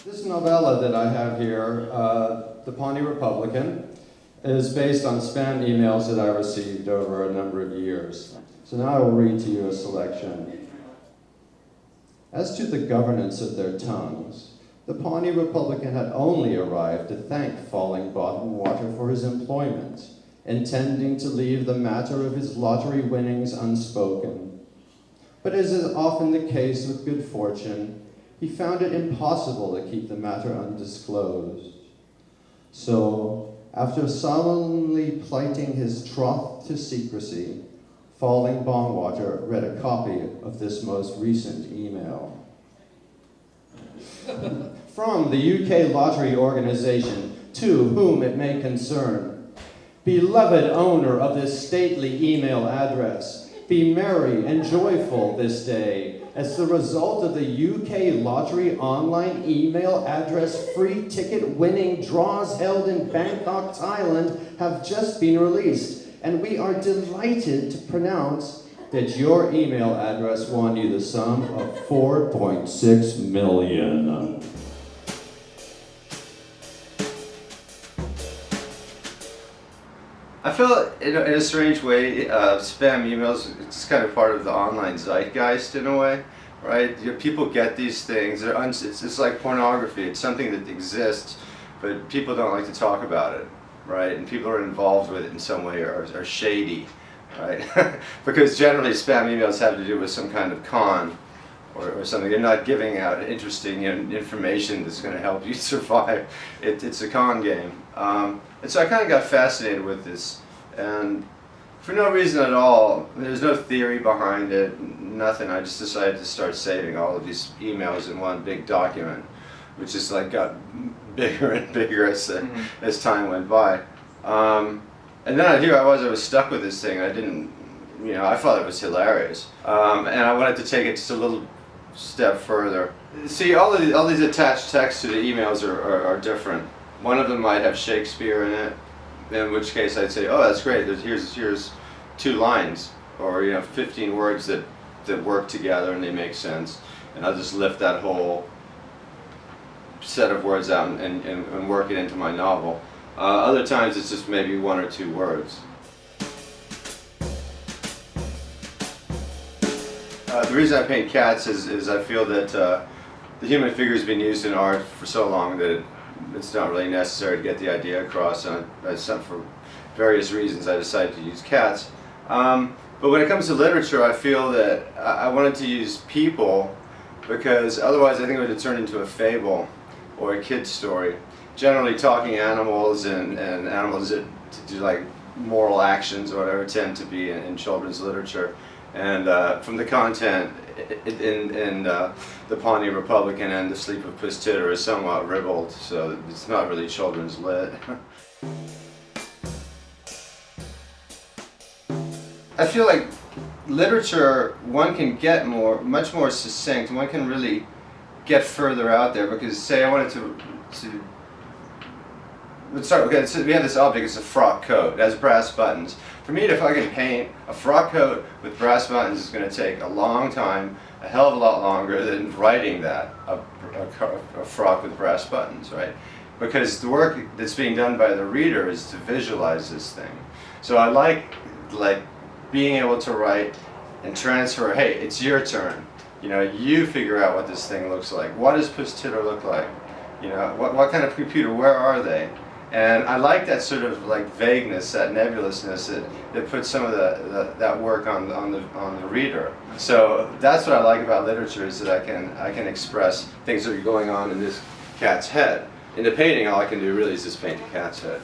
This novella that I have here, The Pawnee Republican, is based on spam emails that I received over a number of years. So now I will read to you a selection. As to the governance of their tongues, the Pawnee Republican had only arrived to thank Falling Bottom Water for his employment, intending to leave the matter of his lottery winnings unspoken. But as is often the case with good fortune, he found it impossible to keep the matter undisclosed. So, after solemnly plighting his troth to secrecy, Falling Bottomwater read a copy of this most recent email. From the UK Lottery Organization, to whom it may concern. Beloved owner of this stately email address, be merry and joyful this day as the result of the UK Lottery online email address free ticket winning draws held in Bangkok, Thailand have just been released, and we are delighted to pronounce that your email address won you the sum of 4.6 million. I feel, in a strange way, spam emails, it's kind of part of the online zeitgeist in a way, right? People get these things, it's like pornography, it's something that exists, but people don't like to talk about it, right? And people are involved with it in some way or are shady, right? Because generally spam emails have to do with some kind of con or something. They're not giving out interesting information that's going to help you survive. It's a con game. And so I kind of got fascinated with this, and for no reason at all, there's no theory behind it, nothing. I just decided to start saving all of these emails in one big document, which just like got bigger and bigger as time went by. And then here I was stuck with this thing. I didn't, I thought it was hilarious, and I wanted to take it just a little step further. See, all these attached texts to the emails are different. One of them might have Shakespeare in it, in which case I'd say, oh, that's great, here's 2 lines, or 15 words that work together and they make sense, and I'll just lift that whole set of words out and work it into my novel. Other times it's just maybe 1 or 2 words. The reason I paint cats is I feel that the human figure has been used in art for so long that it's not really necessary to get the idea across, and for various reasons I decided to use cats. But when it comes to literature, I feel that I wanted to use people, because otherwise I think it would have turned into a fable or a kid's story. Generally talking animals and animals that do like moral actions or whatever tend to be in children's literature. And from the content in the Pawnee Republican and The Sleep of Puss Titter is somewhat ribald, so it's not really children's lit. I feel like literature, one can get much more succinct, one can really get further out there, because say I wanted to let's start, okay, so we have this object, it's a frock coat, it has brass buttons. For me to fucking paint a frock coat with brass buttons is going to take a long time, a hell of a lot longer than writing that, a frock with brass buttons, right? Because the work that's being done by the reader is to visualize this thing. So I like being able to write and transfer, hey, it's your turn. You figure out what this thing looks like. What does Puss Titter look like? What kind of computer, where are they? And I like that sort of vagueness, that nebulousness that puts some of that work on the reader. So that's what I like about literature, is that I can express things that are going on in this cat's head. In the painting, all I can do really is just paint a cat's head.